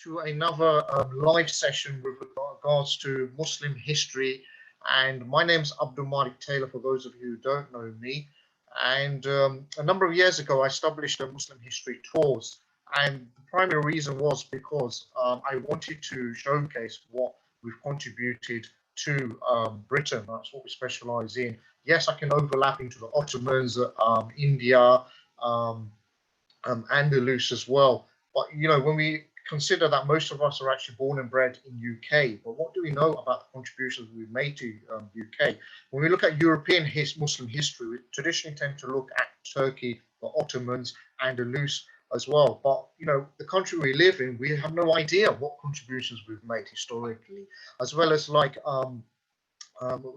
to another live session with regards to Muslim history. And my name's Abdul Malik Taylor, for those of you who don't know me. And a number of years ago, I established a Muslim history tours. And the primary reason was because I wanted to showcase what we've contributed to Britain. That's what we specialize in. Yes, I can overlap into the Ottomans, India, Andalus as well. But you know, when we consider that most of us are actually born and bred in UK, but what do we know about the contributions we've made to UK? When we look at European Muslim history, we traditionally tend to look at Turkey, the Ottomans, Andalus as well. But you know, the country we live in, we have no idea what contributions we've made historically, as well as like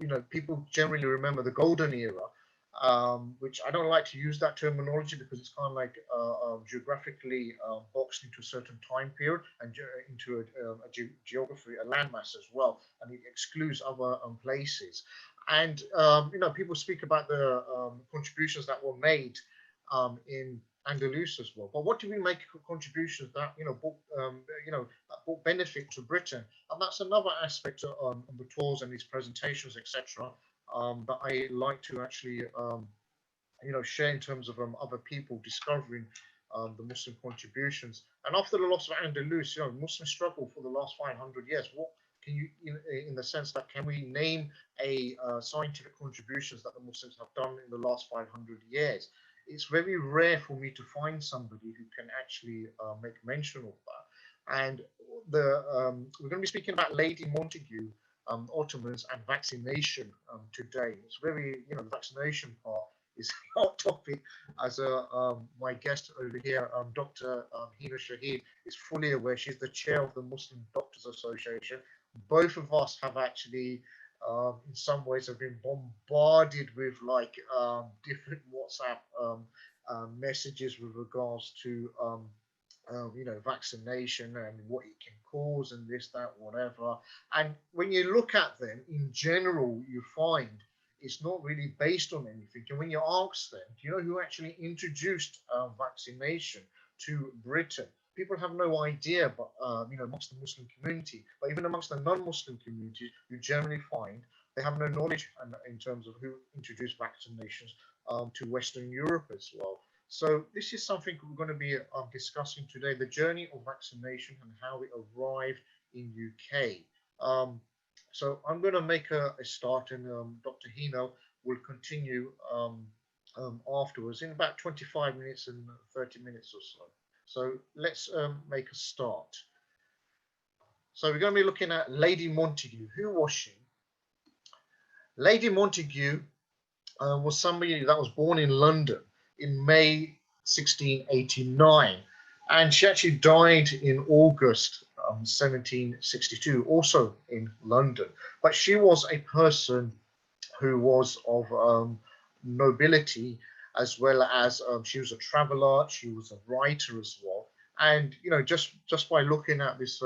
you know, people generally remember the golden era, which I don't like to use that terminology because it's kind of like geographically boxed into a certain time period and into a geography, a landmass as well, and it excludes other places. And you know, people speak about the contributions that were made in Andalus as well. But what do we make contributions that that brought benefit to Britain? And that's another aspect of the tours and these presentations, etc. That I like to actually share in terms of other people discovering the Muslim contributions. And after the loss of Andalus, you know, Muslims struggled for the last 500 years. What can you, in the sense that, can we name a scientific contributions that the Muslims have done in the last 500 years? It's very rare for me to find somebody who can actually make mention of that. And we're going to be speaking about Lady Montague, Ottomans and vaccination today. It's very, you know, the vaccination part is a hot topic, as my guest over here, Dr. Hina Shahid, is fully aware. She's the chair of the Muslim Doctors Association. Both of us have actually in some ways have been bombarded with like different WhatsApp messages with regards to you know, vaccination and what it can cause and this, that, whatever. And when you look at them in general, you find it's not really based on anything. And when you ask them, do you know who actually introduced vaccination to Britain? People have no idea, but you know, amongst the Muslim community, but even amongst the non-Muslim community, you generally find they have no knowledge in terms of who introduced vaccinations to Western Europe as well. So this is something we're going to be discussing today: the journey of vaccination and how it arrived in UK. So I'm going to make a start, and Dr. Hino will continue afterwards in about 25 minutes and 30 minutes or so. So let's make a start. So we're going to be looking at Lady Montague. Who was she? Lady Montague was somebody that was born in London in May 1689, and she actually died in August 1762, also in London. But she was a person who was of nobility, as well as she was a traveler, she was a writer as well. And you know, just by looking at this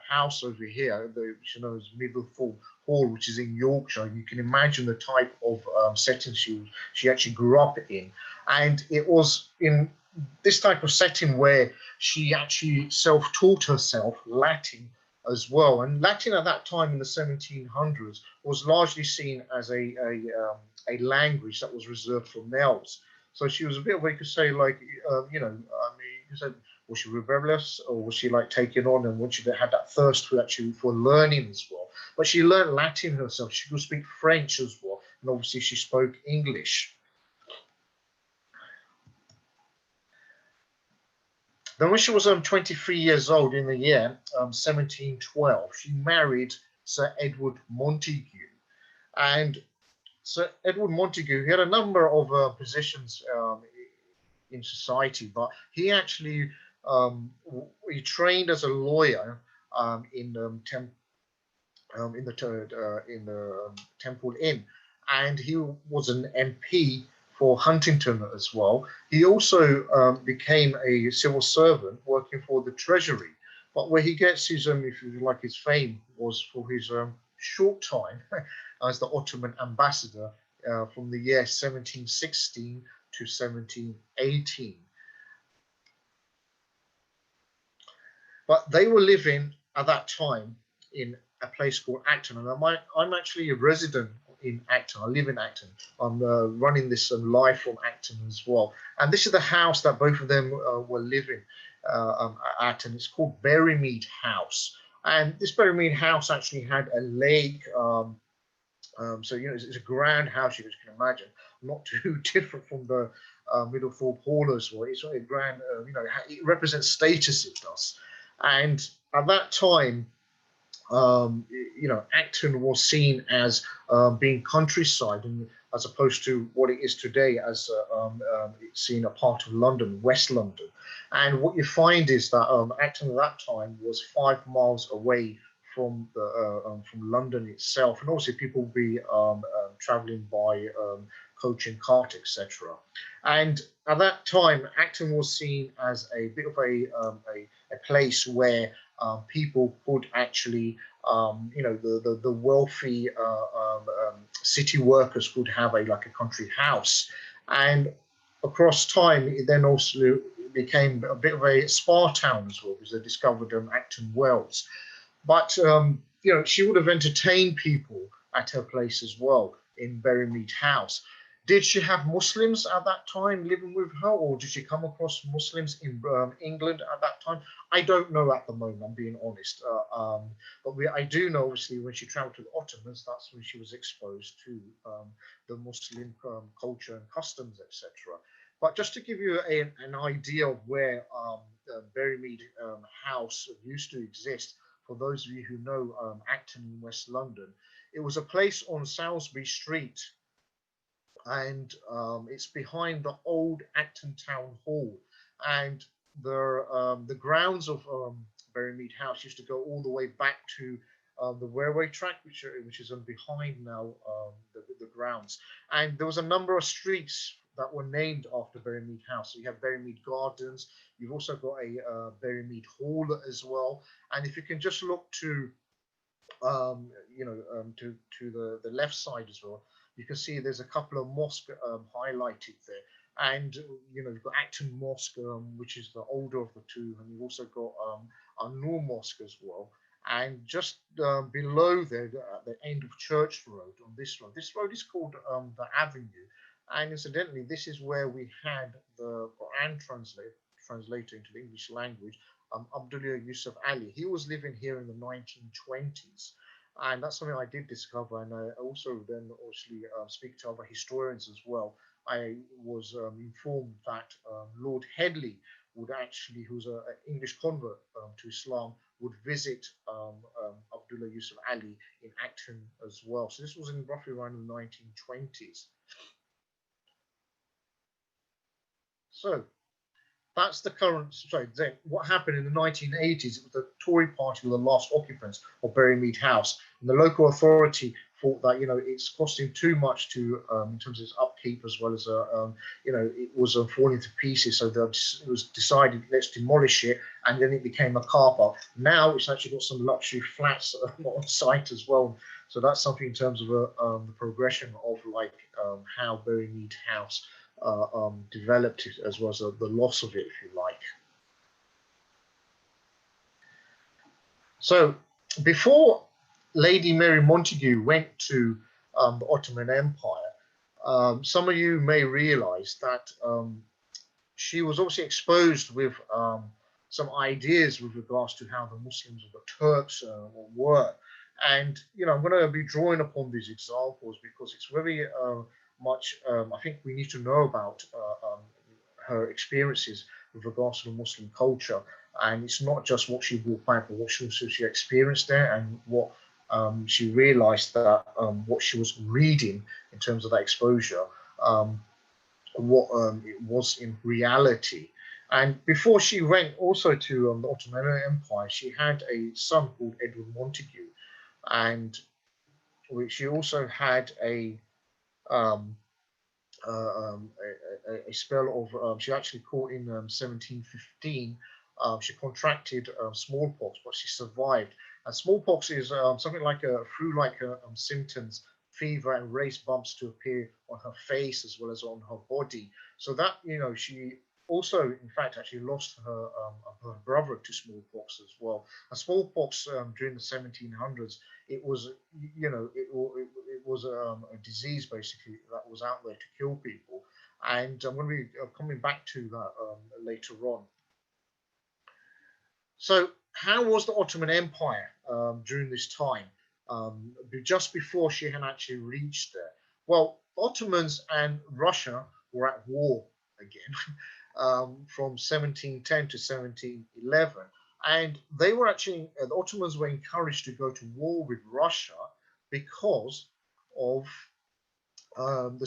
house over here, which you know is Middlethorpe Hall, which is in Yorkshire, you can imagine the type of setting she actually grew up in. And it was in this type of setting where she actually self-taught herself Latin as well. And Latin at that time in the 1700s was largely seen as a language that was reserved for males. So she was a bit of, you could say, like, you know, I mean, you said, was she rebellious, or was she like taking on, and she had that thirst for learning as well? But she learned Latin herself. She could speak French as well, and obviously she spoke English. Then when she was 23 years old in the year 1712, she married Sir Edward Montague. And Sir Edward Montague, he had a number of positions in society, but he actually he trained as a lawyer in the Temple Inn, and he was an MP for Huntington as well. He also became a civil servant working for the Treasury. But where he gets his, if you like, his fame was for his short time as the Ottoman ambassador from the year 1716 to 1718. But they were living at that time in a place called Acton, and I'm actually a resident in Acton. I live in Acton. I'm running this live from Acton as well, and this is the house that both of them were living at, and it's called Berrymead House. And this Berrymead House actually had a lake. So it's a grand house, you can imagine, not too different from the Middlethorpe Hall as well. It's a grand, it represents status. It does, and at that time, Acton was seen as being countryside, and as opposed to what it is today, as it's seen a part of London, West London. And what you find is that Acton at that time was 5 miles away from London itself, and obviously people will be travelling by coach and cart, etc. And at that time, Acton was seen as a bit of a place where people could actually, the wealthy city workers could have a country house, and across time it then also became a bit of a spa town as well, because they discovered Acton Wells. But she would have entertained people at her place as well in Berrymead House. Did she have Muslims at that time living with her, or did she come across Muslims in England at that time? I don't know at the moment, I'm being honest. But I do know, obviously, when she traveled to the Ottomans, that's when she was exposed to the Muslim culture and customs, etc. But just to give you an idea of where Berrymead House used to exist, for those of you who know Acton in West London, it was a place on Salisbury Street, and it's behind the old Acton Town Hall. And the grounds of Berrymead House used to go all the way back to the railway track, which is behind now the grounds. And there was a number of streets that were named after Berrymead House. So you have Berrymead Gardens. You've also got a Berrymead Hall as well. And if you can just look to the left side as well, you can see there's a couple of mosques highlighted there. And you've got Acton Mosque, which is the older of the two, and you've also got An-Nur Mosque as well. And just below there, at the end of Church Road, on this road is called the Avenue. And incidentally, this is where we had the Quran translator into the English language, Abdullah Yusuf Ali. He was living here in the 1920s. And that's something I did discover. And I also then obviously speak to other historians as well. I was informed that Lord Headley would actually, who's an English convert to Islam, would visit Abdullah Yusuf Ali in Acton as well. So this was in roughly around the 1920s. So that's the current. Sorry, then what happened in the 1980s? It was the Tory party were the last occupants of Berrymead House, and the local authority thought that it's costing too much to in terms of its upkeep, as well as it was falling to pieces. So it was decided, let's demolish it, and then it became a car park. Now it's actually got some luxury flats on site as well. So that's something in terms of the progression of how Berrymead House developed it, as well as the loss of it, if you like. So before Lady Mary Montague went to the Ottoman Empire, some of you may realize that she was also exposed with some ideas with regards to how the Muslims or the Turks were. And I'm going to be drawing upon these examples because it's very much, I think we need to know about her experiences with regards to the Muslim culture. And it's not just what she brought back, but what she experienced there, and what she realized that what she was reading in terms of that exposure, what it was in reality. And before she went also to the Ottoman Empire, she had a son called Edward Montague, and she also had a spell of, she actually caught in 1715. She contracted smallpox, but she survived. And smallpox is something like flu-like symptoms, fever and raised bumps to appear on her face as well as on her body. So that she also, in fact, actually lost her brother to smallpox as well. And smallpox during the 1700s, it was, it was a disease basically that was out there to kill people. And I'm going to be coming back to that later on. So, how was the Ottoman Empire during this time? Just before she had actually reached there. Well, Ottomans and Russia were at war again from 1710 to 1711. And they were actually, the Ottomans were encouraged to go to war with Russia because of the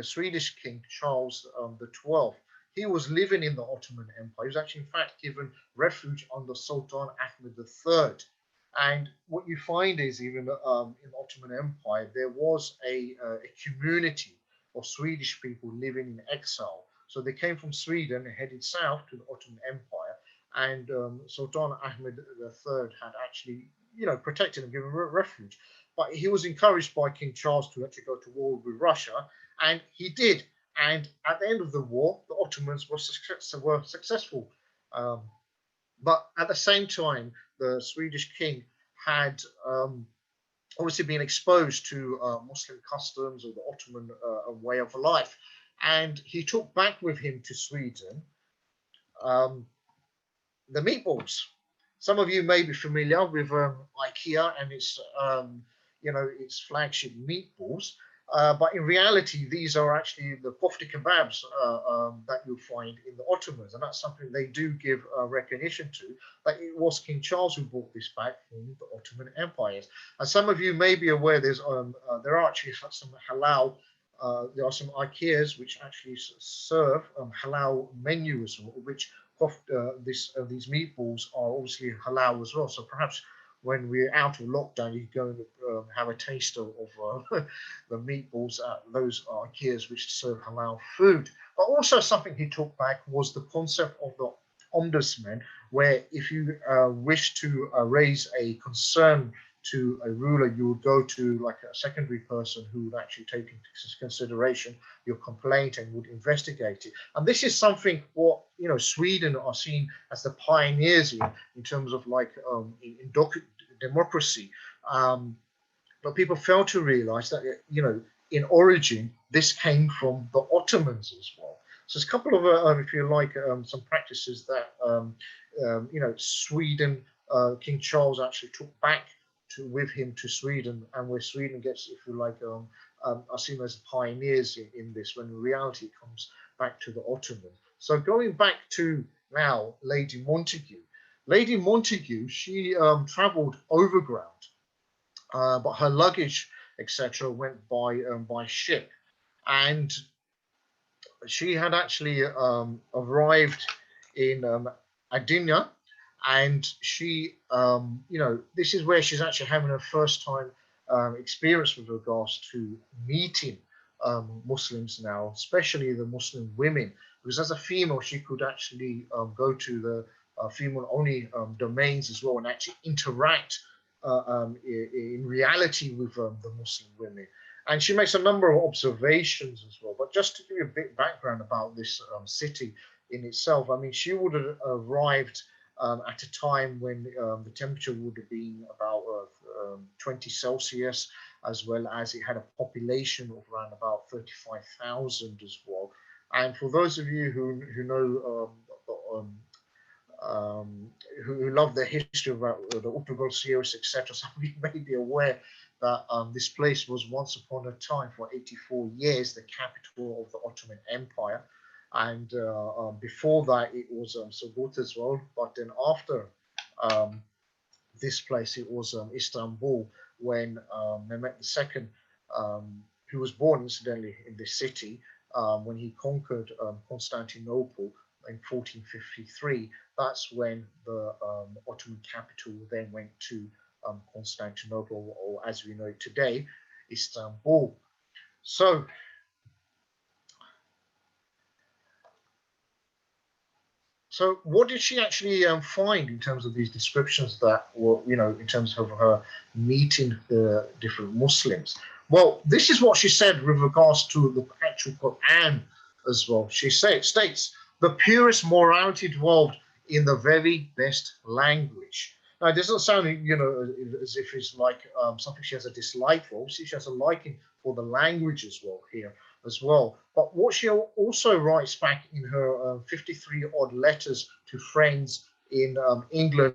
Swedish king Charles the 12th. He was living in the Ottoman Empire. He was actually, in fact, given refuge under Sultan Ahmed III. And what you find is, even in the Ottoman Empire, there was a community of Swedish people living in exile. So they came from Sweden and headed south to the Ottoman Empire. And Sultan Ahmed III had actually, protected them, given refuge. But he was encouraged by King Charles to actually go to war with Russia, and he did. And at the end of the war, the Ottomans were successful. But at the same time, the Swedish king had obviously been exposed to Muslim customs or the Ottoman way of life. And he took back with him to Sweden the meatballs. Some of you may be familiar with IKEA and its, its flagship meatballs. But in reality, these are actually the kofta kebabs that you'll find in the Ottomans, and that's something they do give recognition to. That it was King Charles who brought this back from the Ottoman Empire. And some of you may be aware there are actually some halal. There are some IKEAs which actually serve halal menus, which these meatballs are obviously halal as well. So perhaps when we're out of lockdown, you go and have a taste of the meatballs at those IKEAs which serve halal food. But also something he took back was the concept of the ombudsman, where if you wish to raise a concern to a ruler, you would go to like a secondary person who would actually take into consideration your complaint and would investigate it. And this is something what Sweden are seen as the pioneers in terms of like in democracy. But people fail to realize that in origin this came from the Ottomans as well. So there's a couple of if you like some practices that Sweden, King Charles actually took back with him to Sweden, and where Sweden gets, if you like, are seen as pioneers in this, when in reality it comes back to the Ottoman. So going back to now Lady Montague. Lady Montague, she travelled overground, but her luggage, etc., went by ship, and she had actually arrived in Adina. And she, this is where she's actually having her first time experience with regards to meeting Muslims now, especially the Muslim women, because as a female, she could actually go to the female-only domains as well and actually interact in reality with the Muslim women. And she makes a number of observations as well. But just to give you a bit background about this city in itself, I mean, she would have arrived at a time when the temperature would have been about 20 Celsius, as well as it had a population of around about 35,000 as well. And for those of you who know who love the history about the Ottoman series, etc., some of you may be aware that this place was once upon a time, for 84 years, the capital of the Ottoman Empire. And before that, it was Subunit as well. But then after this place, it was Istanbul, when Mehmet II, who was born incidentally in this city, when he conquered Constantinople in 1453, that's when the Ottoman capital then went to Constantinople, or as we know it today, Istanbul. So what did she actually find in terms of these descriptions that were, in terms of her meeting the different Muslims? Well, this is what she said with regards to the actual Quran as well. She states, The purest morality dwelled in the very best language. Now, it doesn't sound, as if it's like something she has a dislike for. Obviously, she has a liking for the language as well here as well. But what she also writes back in her 53 odd letters to friends in England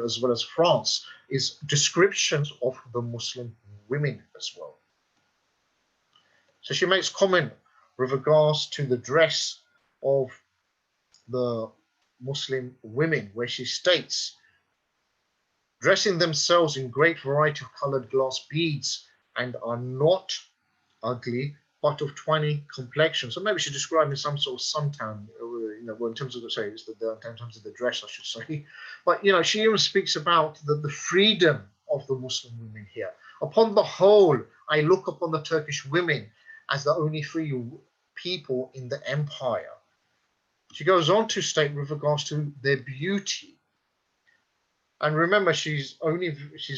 as well as France is descriptions of the Muslim women as well. So she makes comment with regards to the dress of the Muslim women, where she states, dressing themselves in great variety of colored glass beads and are not ugly, but of tawny complexion. So maybe she's describing some sort of suntan, in terms of the in terms of the dress, I should say. But she even speaks about the freedom of the Muslim women here. Upon the whole, I look upon the Turkish women as the only free people in the empire. She goes on to state with regards to their beauty. And remember, she's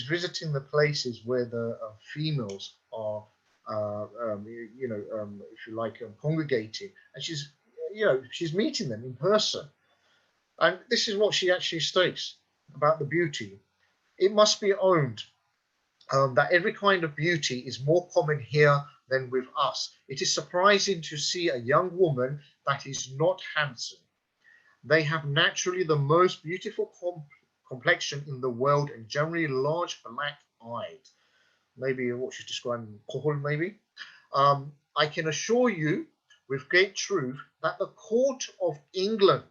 visiting the places where the females are, if you like, congregating, and she's meeting them in person. And this is what she actually states about the beauty. It must be owned that every kind of beauty is more common here than with us. It is surprising to see a young woman that is not handsome. They have naturally the most beautiful complexion in the world and generally large black-eyed. Maybe what she's describing, kohol maybe. I can assure you with great truth that the court of England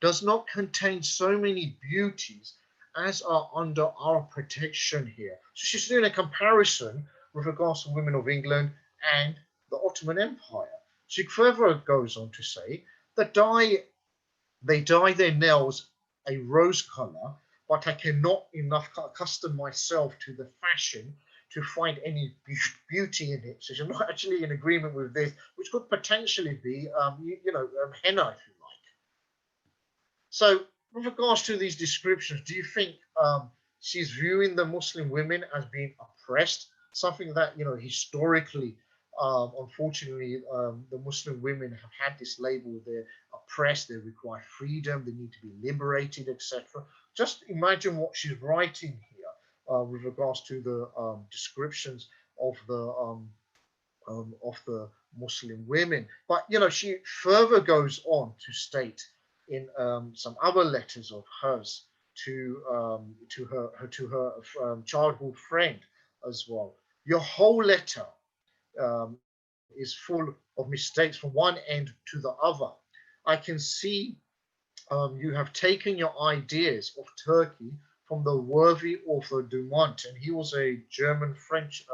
does not contain so many beauties as are under our protection here. So she's doing a comparison with regards to women of England and the Ottoman Empire. She further goes on to say that they dye their nails a rose color, but I cannot enough accustom myself to the fashion to find any beauty in it. So she's not actually in agreement with this, which could potentially be, henna, if you like. So with regards to these descriptions, do you think she's viewing the Muslim women as being oppressed? Something that, historically, unfortunately, the Muslim women have had this label: they're oppressed, they require freedom, they need to be liberated, etc. Just imagine what she's writing here with regards to the descriptions of the Muslim women. But she further goes on to state in some other letters of hers to her childhood friend as well. Your whole letter is full of mistakes from one end to the other. I can see you have taken your ideas of Turkey from the worthy author Dumont, and he was a German-French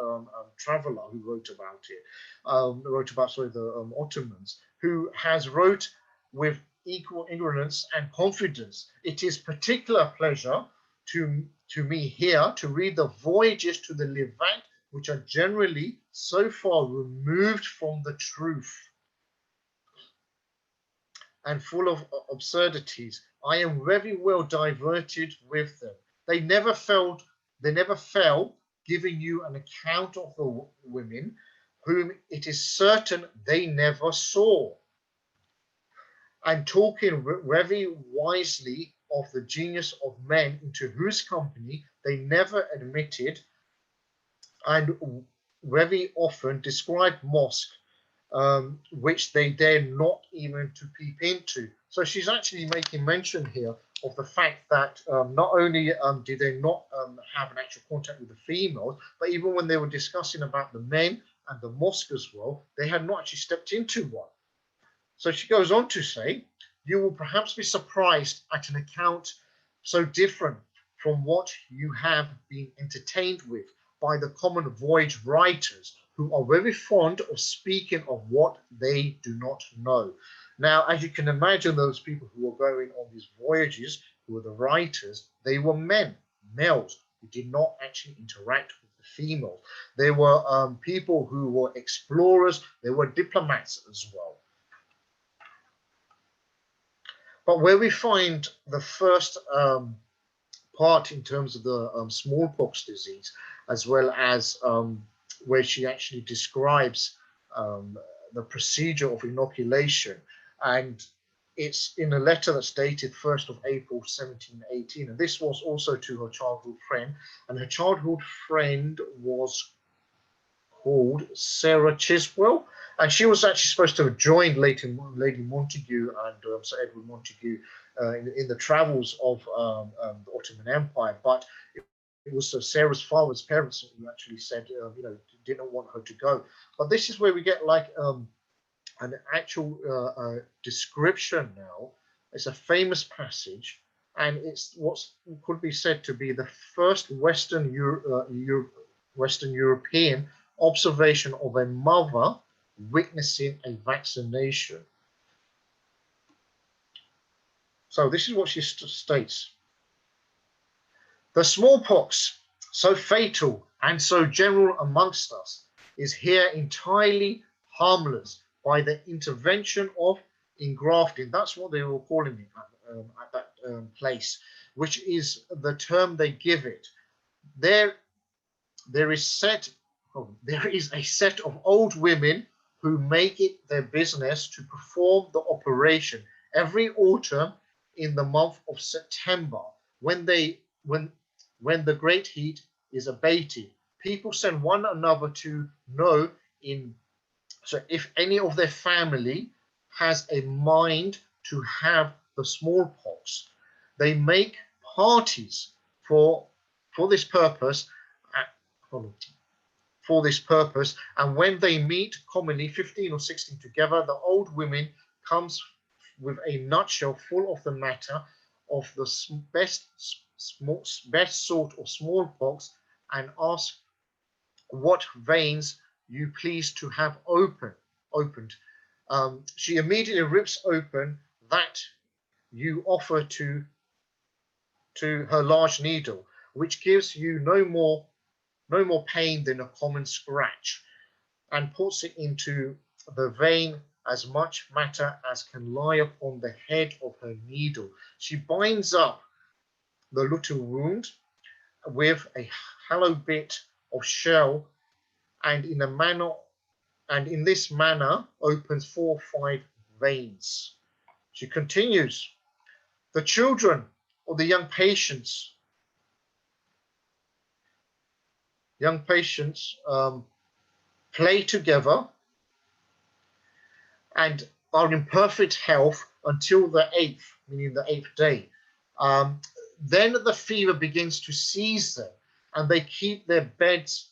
traveler who wrote about it, the Ottomans, who has wrote with equal ignorance and confidence. It is particular pleasure to me here to read the voyages to the Levant, which are generally so far removed from the truth and full of absurdities. I am very well diverted with them. They never fail giving you an account of the women whom it is certain they never saw, and talking very wisely of the genius of men into whose company they never admitted, and very often describe mosque which they dare not even to peep into. So she's actually making mention here of the fact that not only did they not have an actual contact with the females, but even when they were discussing about the men and the mosque as well, they had not actually stepped into one. So she goes on to say, you will perhaps be surprised at an account so different from what you have been entertained with by the common voyage writers, who are very fond of speaking of what they do not know. Now, as you can imagine, those people who were going on these voyages, who were the writers, they were males, who did not actually interact with the females. They were people who were explorers, they were diplomats as well. But where we find the first part in terms of the smallpox disease, as well as where she actually describes the procedure of inoculation, and it's in a letter that's dated 1st of April 1718, and this was also to her childhood friend, and her childhood friend was called Sarah Chiswell, and she was actually supposed to have joined Lady Montague and Sir Edward Montague in the travels of the Ottoman Empire, but it was Sarah's father's parents who actually said, didn't want her to go. But this is where we get like an actual description now. It's a famous passage, and it's what could be said to be the first Western European observation of a mother witnessing a vaccination. So this is what she states. The smallpox, so fatal and so general amongst us, is here entirely harmless by the intervention of engrafting. That's what they were calling it at that place, which is the term they give it. There is a set of old women who make it their business to perform the operation every autumn in the month of September, when the great heat is abated. People send one another to know if any of their family has a mind to have the smallpox. They make parties for this purpose. And when they meet, commonly 15 or 16 together, the old women comes with a nutshell full of the matter of the best sort of smallpox, and ask what veins you please to have opened. She immediately rips open that you offer to her large needle, which gives you no more pain than a common scratch, and puts it into the vein as much matter as can lie upon the head of her needle. She binds up the little wound with a hollow bit of shell, and in this manner opens 4 or 5 veins. She continues, the children or the young patients play together and are in perfect health until the 8th, meaning the 8th day. Then the fever begins to seize them, and they keep their beds.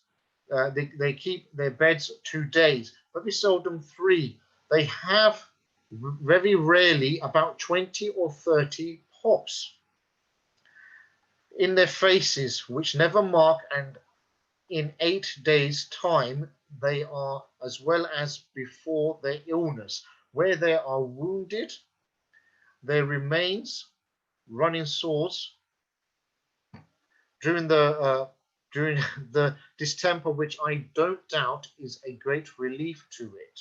They keep their beds 2 days, but we seldom 3. They have very rarely about 20 or 30 pops in their faces, which never mark, and in 8 days' time they are as well as before their illness. Where they are wounded, there remains running sores during the distemper, which I don't doubt is a great relief to it.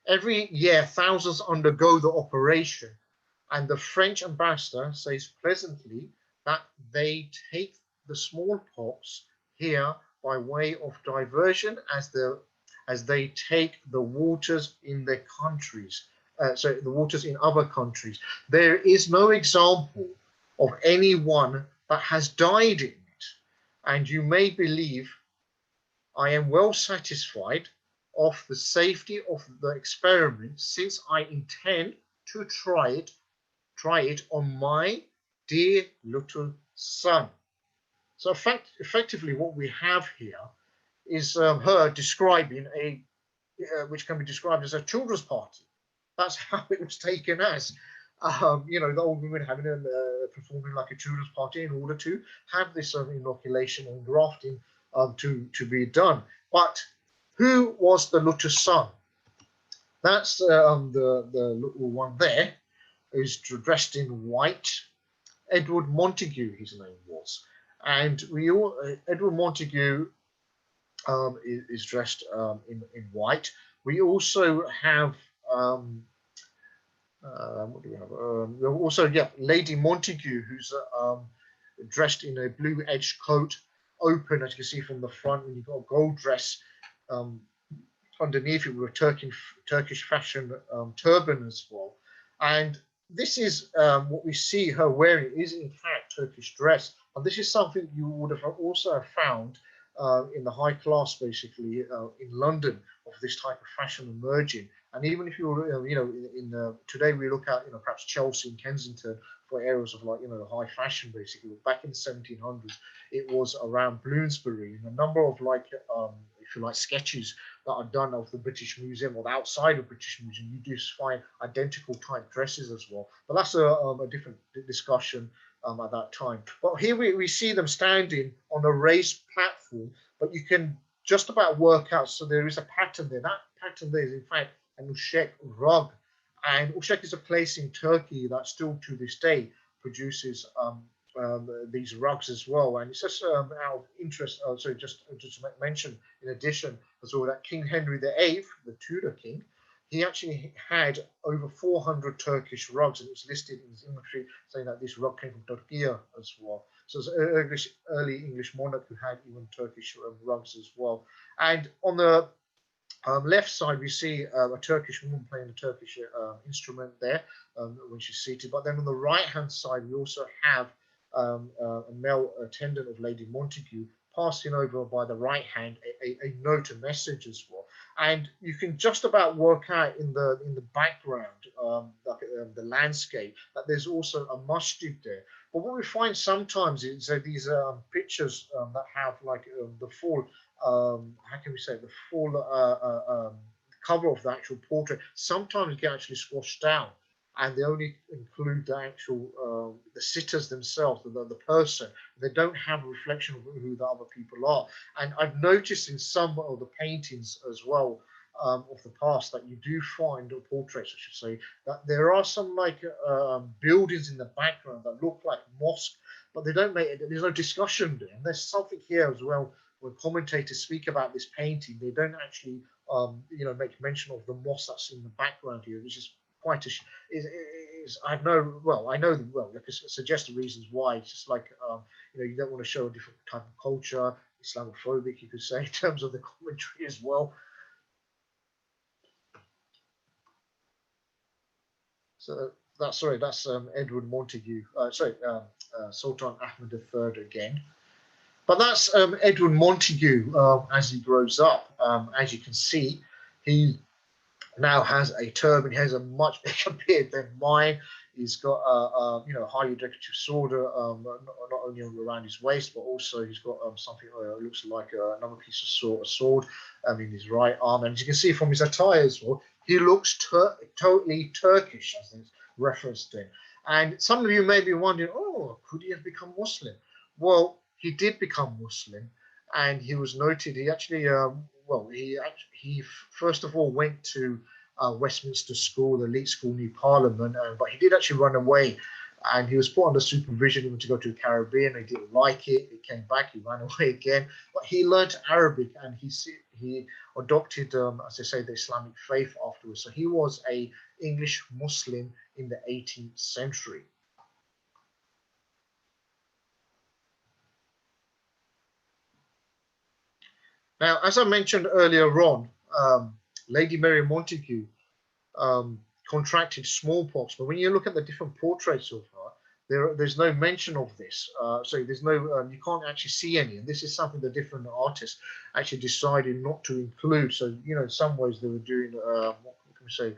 Every year, thousands undergo the operation, and the French ambassador says pleasantly that they take the smallpox here by way of diversion, as they take the waters in their countries. The waters in other countries. There is no example of anyone that has died in it, and you may believe I am well satisfied of the safety of the experiment, since I intend to try it on my dear little son. So effectively what we have here is her describing which can be described as a children's party. That's how it was taken as. The old women performing like a children's party in order to have this inoculation and grafting to be done. But who was the little son? That's the little one there, who's dressed in white. Edward Montague, his name was, and Edward Montague is dressed in white. We also have what do we have? Also, Lady Montague, who's dressed in a blue-edged coat, open, as you can see from the front, and you've got a gold dress underneath it with a Turkish fashion turban as well. And this is what we see her wearing is in fact Turkish dress, and this is something you would have also found in the high class, basically in London, of this type of fashion emerging. And even if you were, today we look at perhaps Chelsea and Kensington for areas of like high fashion, basically. Back in the 1700s, it was around Bloomsbury, and a number of like if you like sketches that are done of the British Museum or the outside of British Museum, you do find identical type dresses as well. But that's a different discussion at that time. But here we see them standing on a raised platform, but you can just about work out. So there is a pattern there. That pattern there is in fact an Ushek rug. And Ushek is a place in Turkey that still to this day produces these rugs as well. And it's just out of interest, so just to mention in addition as well, that King Henry VIII, the Tudor king, he actually had over 400 Turkish rugs, and it's listed in his inventory saying that this rug came from Turkey as well. So it's an early English monarch who had even Turkish rugs as well. And on the left side, we see a Turkish woman playing a Turkish instrument there when she's seated. But then on the right-hand side, we also have a male attendant of Lady Montague passing over by the right hand a note, a message as well. And you can just about work out in the background, the landscape, that there's also a masjid there. But what we find sometimes is these pictures that have like the full, how can we say, the full cover of the actual portrait sometimes get actually squashed down, and they only include the actual the sitters themselves, the person. They don't have a reflection of who the other people are. And I've noticed in some of the paintings as well of the past that you do find, or portraits I should say, that there are some like buildings in the background that look like mosque, but they don't make it. There's no discussion there. And there's something here as well. When commentators speak about this painting, they don't actually make mention of the mosque that's in the background here, which is quite a I know well I could suggest the reasons why. It's just like you don't want to show a different type of culture, Islamophobic you could say, in terms of the commentary as well. So that's Edward Montague, Sultan Ahmed III again. But that's Edward Montague as he grows up. As you can see, he now has a turban. He has a much bigger beard than mine. He's got a highly decorative sword, not only around his waist, but also he's got something looks like another piece of sword in his right arm. And as you can see from his attire as well, he looks totally Turkish, as it's referenced in. And some of you may be wondering, oh, could he have become Muslim? Well, he did become Muslim, and he was noted. He actually, he first of all went to Westminster School, the elite school near Parliament, but he did actually run away, and he was put under supervision even to go to the Caribbean. He didn't like it. He came back. He ran away again, but he learned Arabic, and he adopted, as I say, the Islamic faith afterwards. So he was a English Muslim in the 18th century. Now, as I mentioned earlier on, Lady Mary Montague contracted smallpox, but when you look at the different portraits of her, there's no mention of this. So there's no, you can't actually see any, and this is something the different artists actually decided not to include. So in some ways they were doing, what can we say?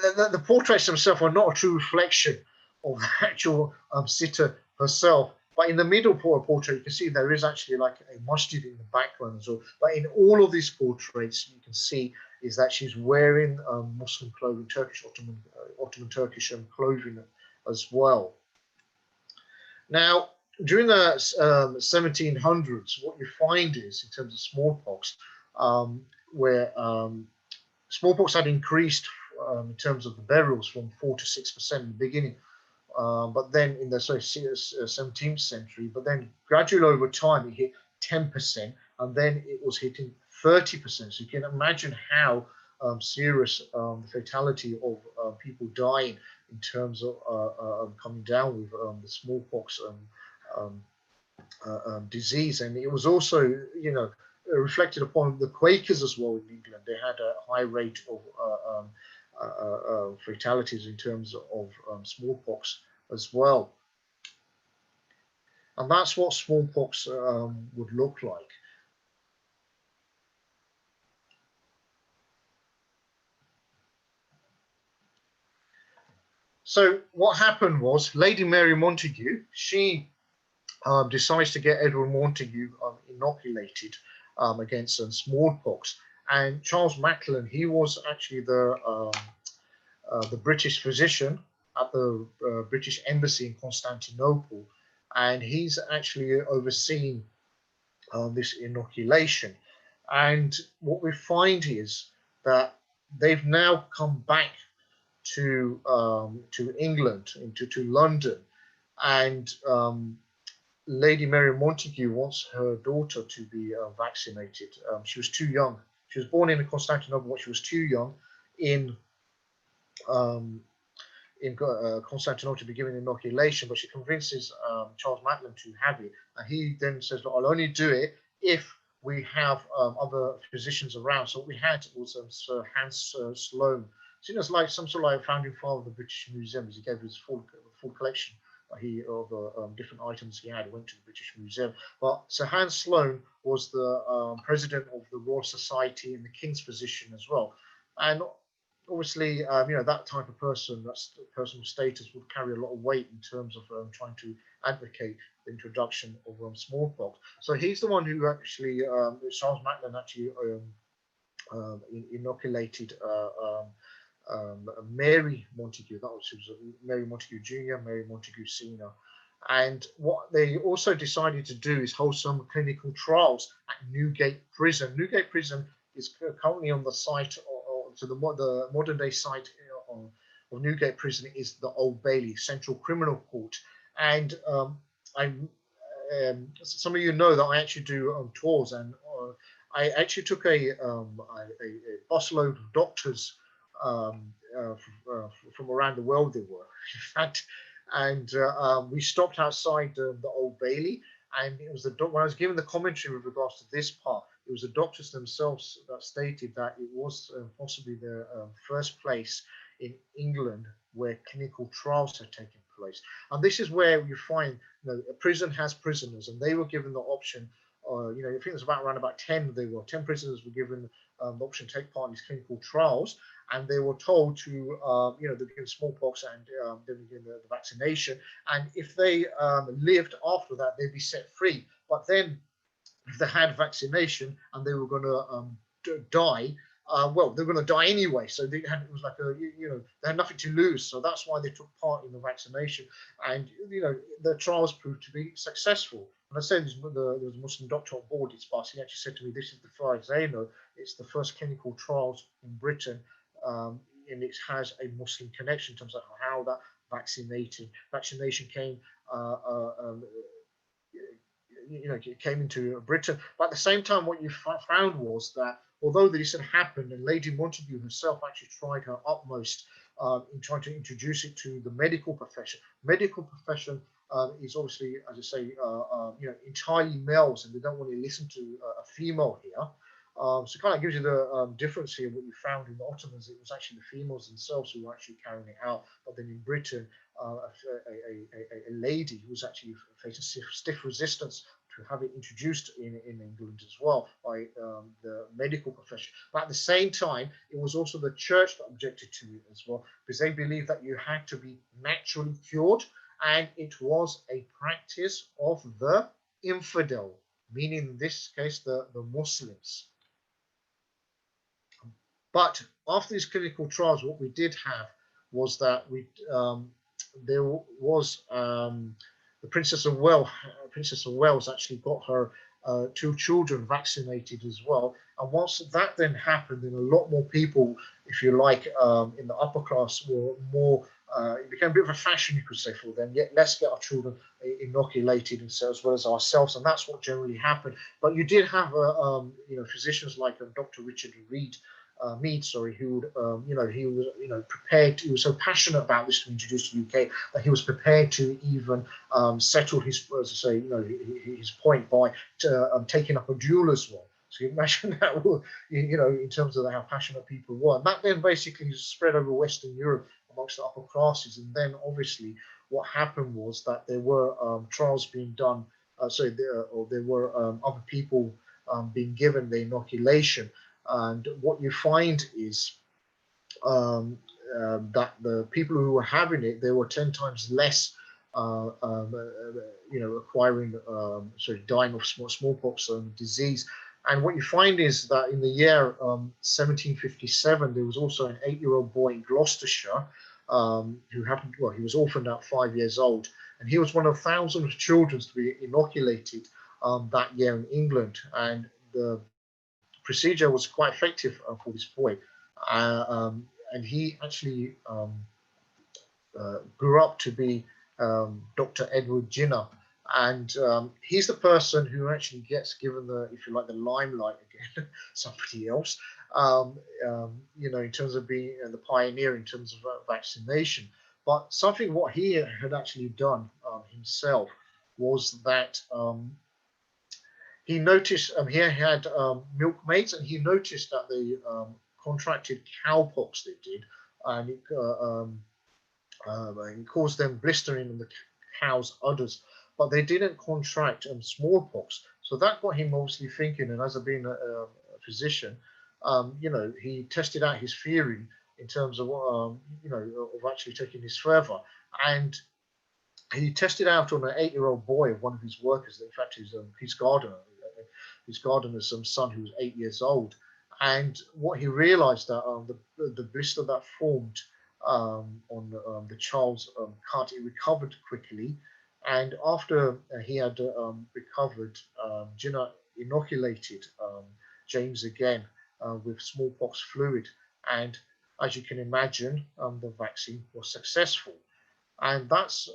The portraits themselves are not a true reflection of the actual sitter herself. But in the middle portrait, you can see there is actually like a masjid in the background as well. But in all of these portraits, you can see is that she's wearing Muslim clothing, Turkish Ottoman Turkish clothing as well. Now, during the 1700s, what you find is, in terms of smallpox, where smallpox had increased in terms of the burials from 4 to 6% in the beginning. But then in the 17th century, but then gradually over time it hit 10%, and then it was hitting 30%. So you can imagine how serious the fatality of people dying in terms of coming down with the smallpox disease. And it was also, reflected upon the Quakers as well in England. They had a high rate of fatalities in terms of smallpox as well. And that's what smallpox would look like. So what happened was Lady Mary Montague, she decides to get Edward Montague inoculated against smallpox. And Charles Macklin, he was actually the British physician at the British Embassy in Constantinople, and he's actually overseen this inoculation. And what we find is that they've now come back to England, to London, and Lady Mary Montague wants her daughter to be vaccinated. She was too young. She was born in Constantinople, but she was too young in um, Constantinople to be given inoculation. But she convinces Charles Macklin to have it, and he then says, "Look, I'll only do it if we have other physicians around." So what we had was Sir Hans Sloane, seen as like some sort of like founding father of the British Museum, as he gave his full collection of different items he had. Went to the British Museum. But Sir Hans Sloane was the president of the Royal Society and the King's Physician as well. And obviously, that type of person, that's personal status, would carry a lot of weight in terms of trying to advocate the introduction of smallpox. So he's the one who actually, Charles Macklin actually inoculated Mary Montague. That was Mary Montague Jr., Mary Montague Sr. And what they also decided to do is hold some clinical trials at Newgate Prison. Newgate Prison is currently on the site, so the modern day site of Newgate Prison is the Old Bailey, Central Criminal Court. And some of you know that I actually do tours, and I actually took a busload of doctors from around the world. They were, in fact, and we stopped outside the Old Bailey, and it was when I was giving the commentary with regards to this part, it was the doctors themselves that stated that it was possibly the first place in England where clinical trials had taken place. And this is where you find, a prison has prisoners, and they were given the option. I think it was around about 10. 10 prisoners were given the option to take part in these clinical trials, and they were told to, they're given smallpox and they were given the vaccination. And if they lived after that, they'd be set free. But then, if they had vaccination and they were going to die, they're going to die anyway. So it was like they had nothing to lose. So that's why they took part in the vaccination, and the trials proved to be successful. And I said there was a Muslim doctor on board its bus. He actually said to me, "This is the far as they know, it's the first clinical trials in Britain, and it has a Muslim connection in terms of how that vaccination came." It came into Britain. But at the same time, what you found was that although this had happened, and Lady Montague herself actually tried her utmost in trying to introduce it to the medical profession. Medical profession is obviously, as I say, entirely males, and they don't want to listen to a female here. So it kind of gives you the difference here. What you found in the Ottomans, it was actually the females themselves who were actually carrying it out. But then in Britain, a lady who was actually facing stiff resistance to have it introduced in England as well by the medical profession. But at the same time, it was also the church that objected to it as well, because they believed that you had to be naturally cured, and it was a practice of the infidel, meaning in this case the Muslims. But after these clinical trials, what we did have was that there was the Princess of Wales actually got her 2 children vaccinated as well. And once that then happened, then a lot more people, if you like, in the upper class were more. It became a bit of a fashion, you could say, for them. Yet let's get our children inoculated, and so as well as ourselves, and that's what generally happened. But you did have, physicians like Dr. Richard Mead, who would, he was, prepared. He was so passionate about this to be introduced to the UK that he was prepared to even settle his, as I say, his point by taking up a duel as well. So you imagine that, in terms of how passionate people were. And that then basically spread over Western Europe amongst the upper classes. And then obviously what happened was that there were trials being done. There were other people being given the inoculation. And what you find is that the people who were having it, they were 10 times less acquiring, dying of smallpox disease. And what you find is that in the year 1757, there was also an 8-year-old boy in Gloucestershire who happened, well, he was orphaned at 5 years old, and he was one of thousands of children to be inoculated that year in England. And the procedure was quite effective for this boy. And he actually grew up to be Dr. Edward Jenner, and he's the person who actually gets given the, if you like, the limelight again, somebody else, in terms of being the pioneer in terms of vaccination. But something what he had actually done himself was that he noticed he had milkmaids, and he noticed that they contracted cowpox. They did, and it caused them blistering in the cows' udders, but they didn't contract smallpox. So that got him obviously thinking, and as being a physician, he tested out his theory in terms of of actually taking this further, and he tested out on an 8-year-old boy of one of his workers. In fact, his gardener's son, who was 8 years old. And what he realized that the blister that formed on the child's cut, it recovered quickly. And after he had recovered, Jinnah inoculated James again with smallpox fluid. And as you can imagine, the vaccine was successful. And that's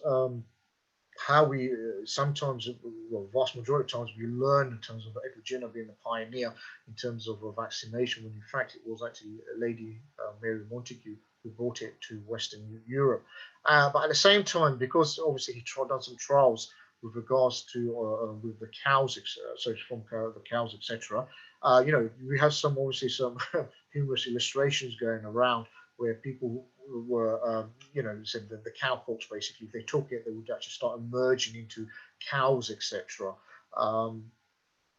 how we sometimes, well, vast majority of times, we learn in terms of Edward Jenner being a pioneer in terms of vaccination, when in fact it was actually Lady Mary Montague who brought it to Western Europe. But at the same time, because obviously he done some trials with regards to with the cows, so from the cows, etc. We have obviously some humorous illustrations going around where people were, said that the cowpox, basically, if they took it, they would actually start emerging into cows, etc.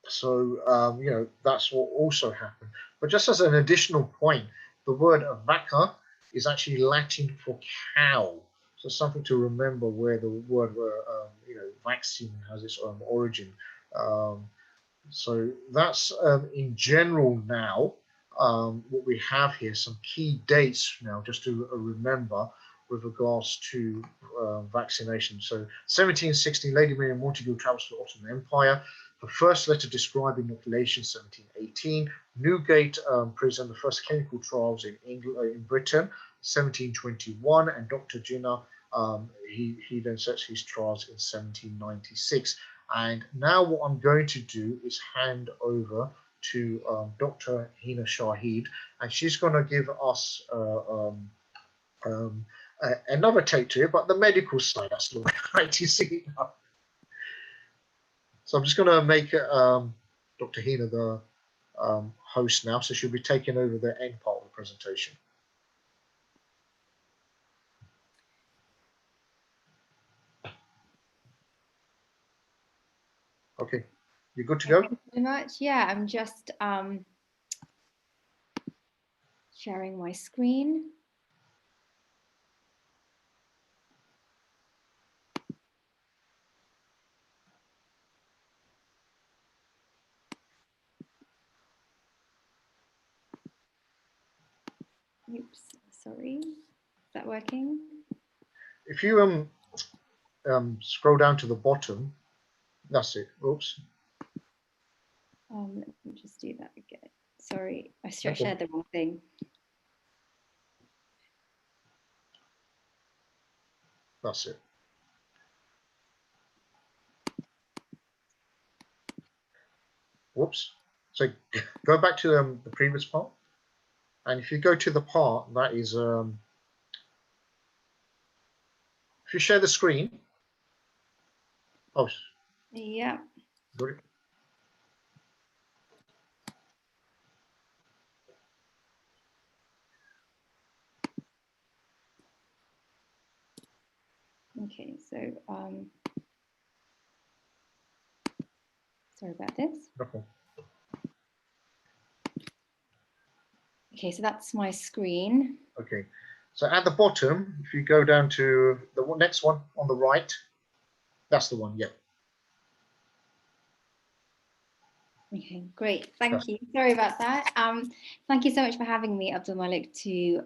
That's what also happened. But just as an additional point, the word vacca is actually Latin for cow. So something to remember where the word, vaccine has its origin. So that's in general now. What we have here, some key dates now, just to remember with regards to vaccination. So 1716, Lady Mary Montague travels to the Ottoman Empire. The first letter describing inoculation, 1718. Newgate present the first clinical trials in England, in Britain, 1721. And Dr. Jenner, he then sets his trials in 1796. And now what I'm going to do is hand over to Dr. Hina Shahid, and she's going to give us another take to it, but the medical side. That's the right, you see. So I'm just going to make Dr. Hina the host now, so she'll be taking over the end part of the presentation. Okay, you're good to go? Thank you very much. Yeah, I'm just sharing my screen. Oops, sorry. Is that working? If you scroll down to the bottom, that's it. Oops. Let me just do that again. Sorry, I shared the wrong thing. That's it. Whoops. So go back to the previous part. And if you go to the part that is, if you share the screen. Oh. Yeah. Got it. Okay, so sorry about this. Okay. Okay, so that's my screen. Okay. So at the bottom, if you go down to the next one on the right, that's the one. Yeah. Okay, great. Thank you. Sorry about that. Thank you so much for having me, Abdul Malik, to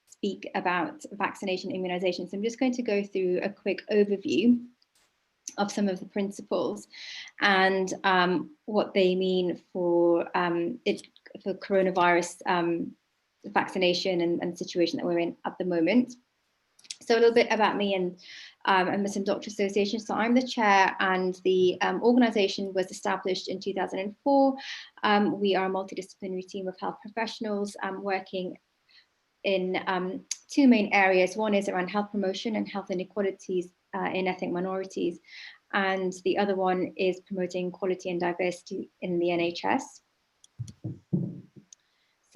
speak about vaccination immunization. So I'm just going to go through a quick overview of some of the principles and what they mean for for coronavirus vaccination and situation that we're in at the moment. So a little bit about me and Muslim Doctor Association. So I'm the chair, and the organization was established in 2004. We are a multidisciplinary team of health professionals working in two main areas. One is around health promotion and health inequalities in ethnic minorities. And the other one is promoting equality and diversity in the NHS.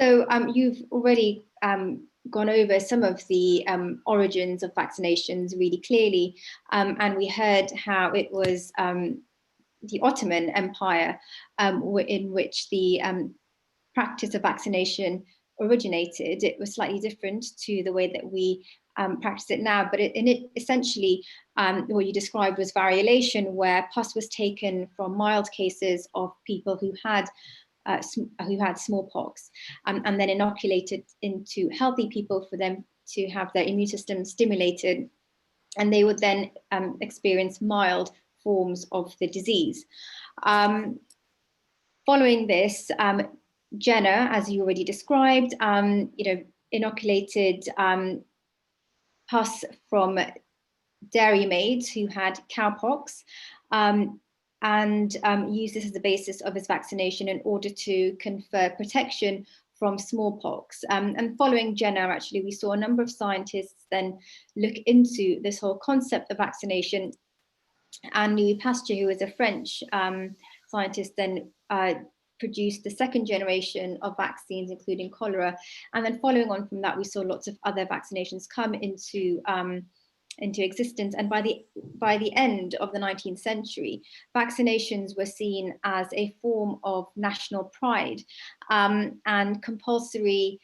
So you've already gone over some of the origins of vaccinations really clearly, and we heard how it was the Ottoman Empire in which the practice of vaccination originated. It was slightly different to the way that we practice it now, but essentially what you described was variolation, where pus was taken from mild cases of people who had smallpox and then inoculated into healthy people for them to have their immune system stimulated, and they would then experience mild forms of the disease. Following this, Jenner, as you already described, inoculated pus from dairy maids who had cowpox, and used this as the basis of his vaccination in order to confer protection from smallpox. And following Jenner, actually, we saw a number of scientists then look into this whole concept of vaccination. And Louis Pasteur, who was a French scientist, then produced the second generation of vaccines, including cholera. And then following on from that, we saw lots of other vaccinations come into existence. And by the end of the 19th century, vaccinations were seen as a form of national pride, and compulsory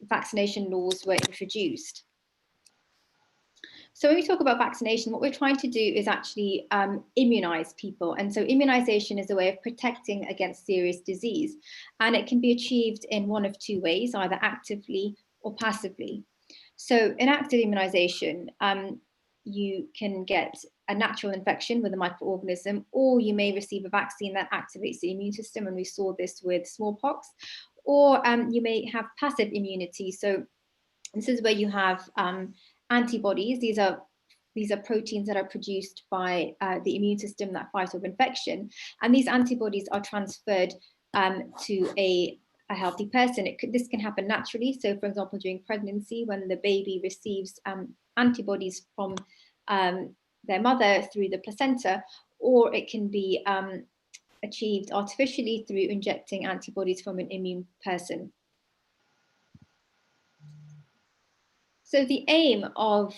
vaccination laws were introduced. So when we talk about vaccination, what we're trying to do is actually immunize people. And so immunization is a way of protecting against serious disease. And it can be achieved in one of two ways, either actively or passively. So in active immunization, you can get a natural infection with a microorganism, or you may receive a vaccine that activates the immune system, and we saw this with smallpox, or you may have passive immunity. So this is where you have antibodies. These are proteins that are produced by the immune system that fight off infection, and these antibodies are transferred to a healthy person. This can happen naturally. So, for example, during pregnancy, when the baby receives antibodies from their mother through the placenta, or it can be achieved artificially through injecting antibodies from an immune person. So the aim of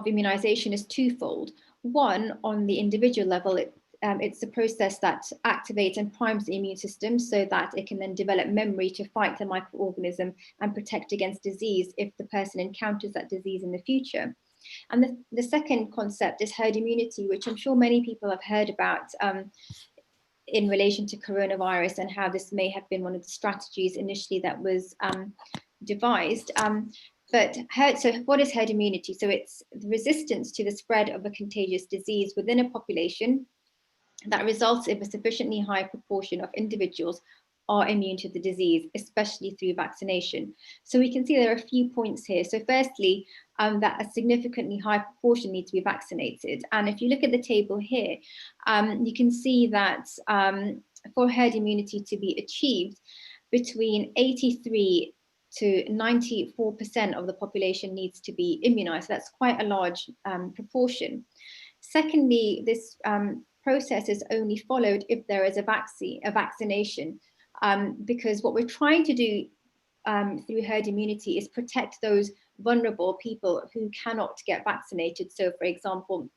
immunization is twofold. One, on the individual level, it's a process that activates and primes the immune system so that it can then develop memory to fight the microorganism and protect against disease if the person encounters that disease in the future. And the second concept is herd immunity, which I'm sure many people have heard about in relation to coronavirus, and how this may have been one of the strategies initially that was devised. So what is herd immunity? So it's the resistance to the spread of a contagious disease within a population that results if a sufficiently high proportion of individuals are immune to the disease, especially through vaccination. So we can see there are a few points here. So firstly, that a significantly high proportion need to be vaccinated. And if you look at the table here, you can see that for herd immunity to be achieved, between 83 to 94% of the population needs to be immunized. That's quite a large proportion. Secondly, this process is only followed if there is a vaccination, because what we're trying to do through herd immunity is protect those vulnerable people who cannot get vaccinated. So for example,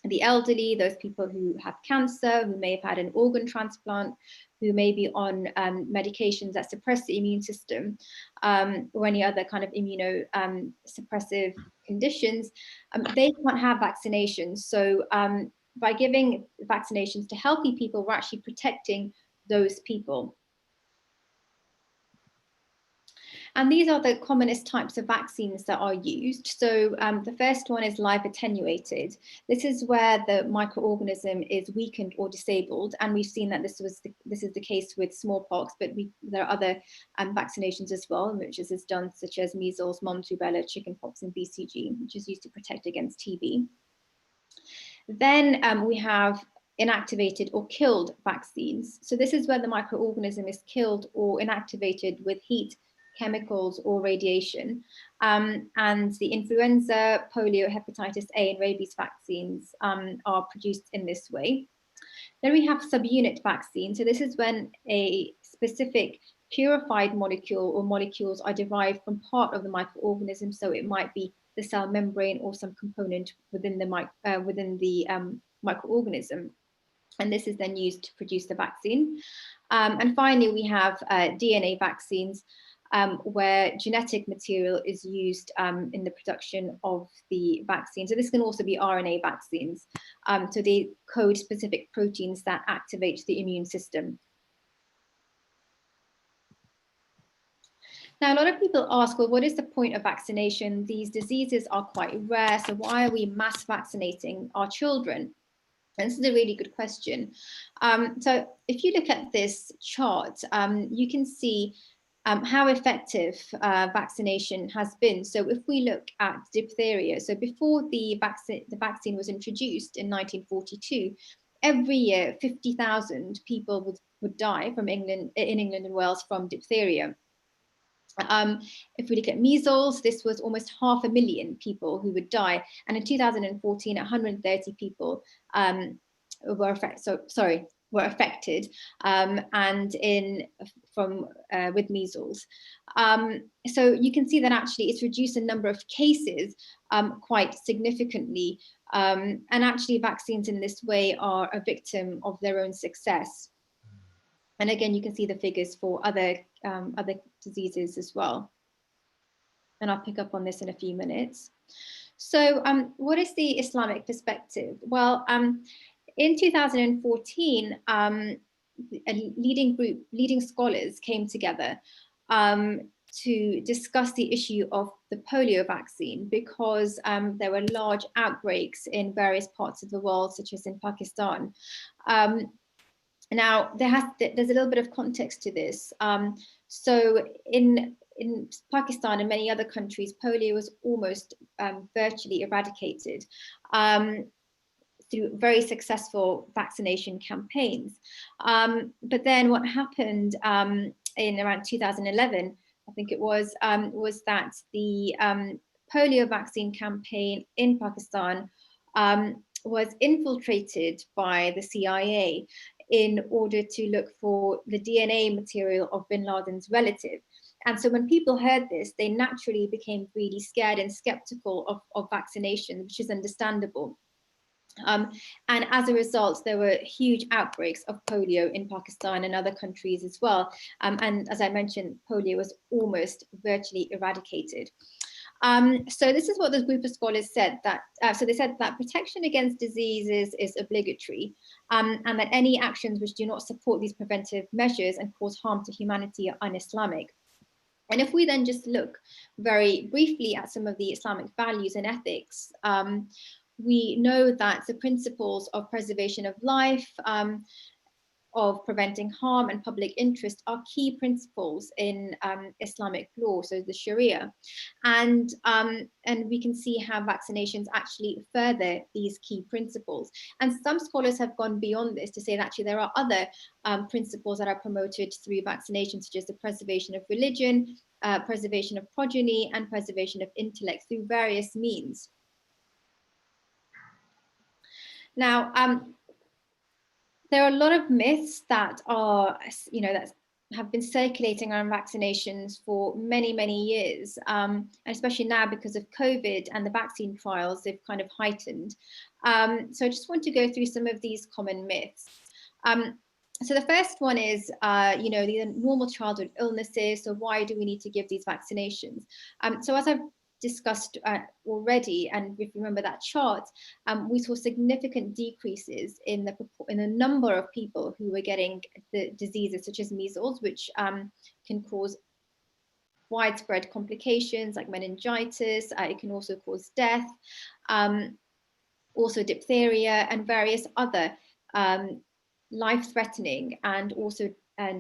the elderly, those people who have cancer, who may have had an organ transplant, who may be on medications that suppress the immune system, or any other kind of immunosuppressive conditions, they can't have vaccinations. So by giving vaccinations to healthy people, we're actually protecting those people. And these are the commonest types of vaccines that are used. So the first one is live attenuated. This is where the microorganism is weakened or disabled. And we've seen that this is the case with smallpox, but there are other vaccinations as well, which is done, such as measles, mumps, rubella, chickenpox, and BCG, which is used to protect against TB. Then we have inactivated or killed vaccines. So this is where the microorganism is killed or inactivated with heat, chemicals, or radiation. And the influenza, polio, hepatitis A, and rabies vaccines are produced in this way. Then we have subunit vaccine. So this is when a specific purified molecule or molecules are derived from part of the microorganism. So it might be the cell membrane or some component within the microorganism. And this is then used to produce the vaccine. And finally, we have DNA vaccines, where genetic material is used in the production of the vaccine. So this can also be RNA vaccines. So they code specific proteins that activate the immune system. Now, a lot of people ask, well, what is the point of vaccination? These diseases are quite rare, so why are we mass vaccinating our children? And this is a really good question. So if you look at this chart, you can see how effective vaccination has been. So if we look at diphtheria, so before the vaccine was introduced in 1942, every year 50,000 people would die in England and Wales from diphtheria. If we look at measles, this was almost 500,000 people who would die. And in 2014, 130 people were affected, with measles. So you can see that actually it's reduced the number of cases quite significantly. And actually vaccines in this way are a victim of their own success. And again, you can see the figures for other diseases as well. And I'll pick up on this in a few minutes. So what is the Islamic perspective? Well, in 2014, leading scholars came together to discuss the issue of the polio vaccine, because there were large outbreaks in various parts of the world, such as in Pakistan. Now, there's a little bit of context to this. So in Pakistan and many other countries, polio was almost virtually eradicated through very successful vaccination campaigns. But then what happened in around 2011, I think it was that the polio vaccine campaign in Pakistan was infiltrated by the CIA in order to look for the DNA material of bin Laden's relative. And so when people heard this, they naturally became really scared and skeptical of vaccination, which is understandable. And as a result, there were huge outbreaks of polio in Pakistan and other countries as well. And as I mentioned, polio was almost virtually eradicated. So this is what the group of scholars said, that so they said that protection against diseases is obligatory, and that any actions which do not support these preventive measures and cause harm to humanity are un-Islamic. And if we then just look very briefly at some of the Islamic values and ethics, we know that the principles of preservation of life, of preventing harm and public interest are key principles in Islamic law, so the Sharia. And we can see how vaccinations actually further these key principles. And some scholars have gone beyond this to say that actually there are other principles that are promoted through vaccination, such as the preservation of religion, preservation of progeny, and preservation of intellect through various means. Now, there are a lot of myths that are, have been circulating around vaccinations for many, many years, and especially now because of COVID and the vaccine trials, they've kind of heightened. So I just want to go through some of these common myths. So the first one is, the normal childhood illnesses. So why do we need to give these vaccinations? So as I've discussed already, and if you remember that chart, we saw significant decreases in the number of people who were getting the diseases such as measles, which can cause widespread complications like meningitis. It can also cause death, also diphtheria and various other life-threatening and also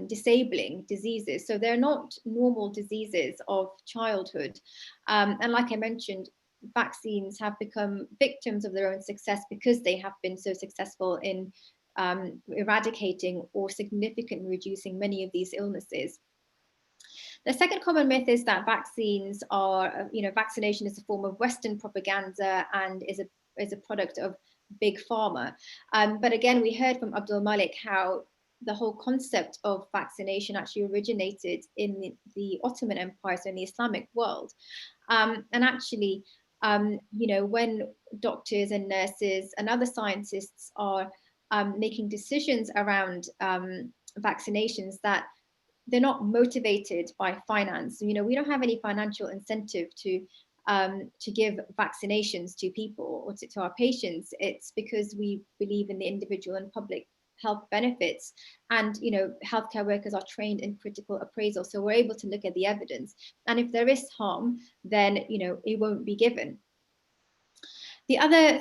disabling diseases. So they're not normal diseases of childhood. And like I mentioned, vaccines have become victims of their own success because they have been so successful in eradicating or significantly reducing many of these illnesses. The second common myth is that vaccines are, vaccination is a form of Western propaganda and is a product of big pharma. But again, we heard from Abdul Malik how the whole concept of vaccination actually originated in the Ottoman Empire, so in the Islamic world. And actually, when doctors and nurses and other scientists are making decisions around vaccinations, that they're not motivated by finance. We don't have any financial incentive to give vaccinations to people or to our patients. It's because we believe in the individual and public health benefits, and healthcare workers are trained in critical appraisal, so we're able to look at the evidence, and if there is harm, then it won't be given. The other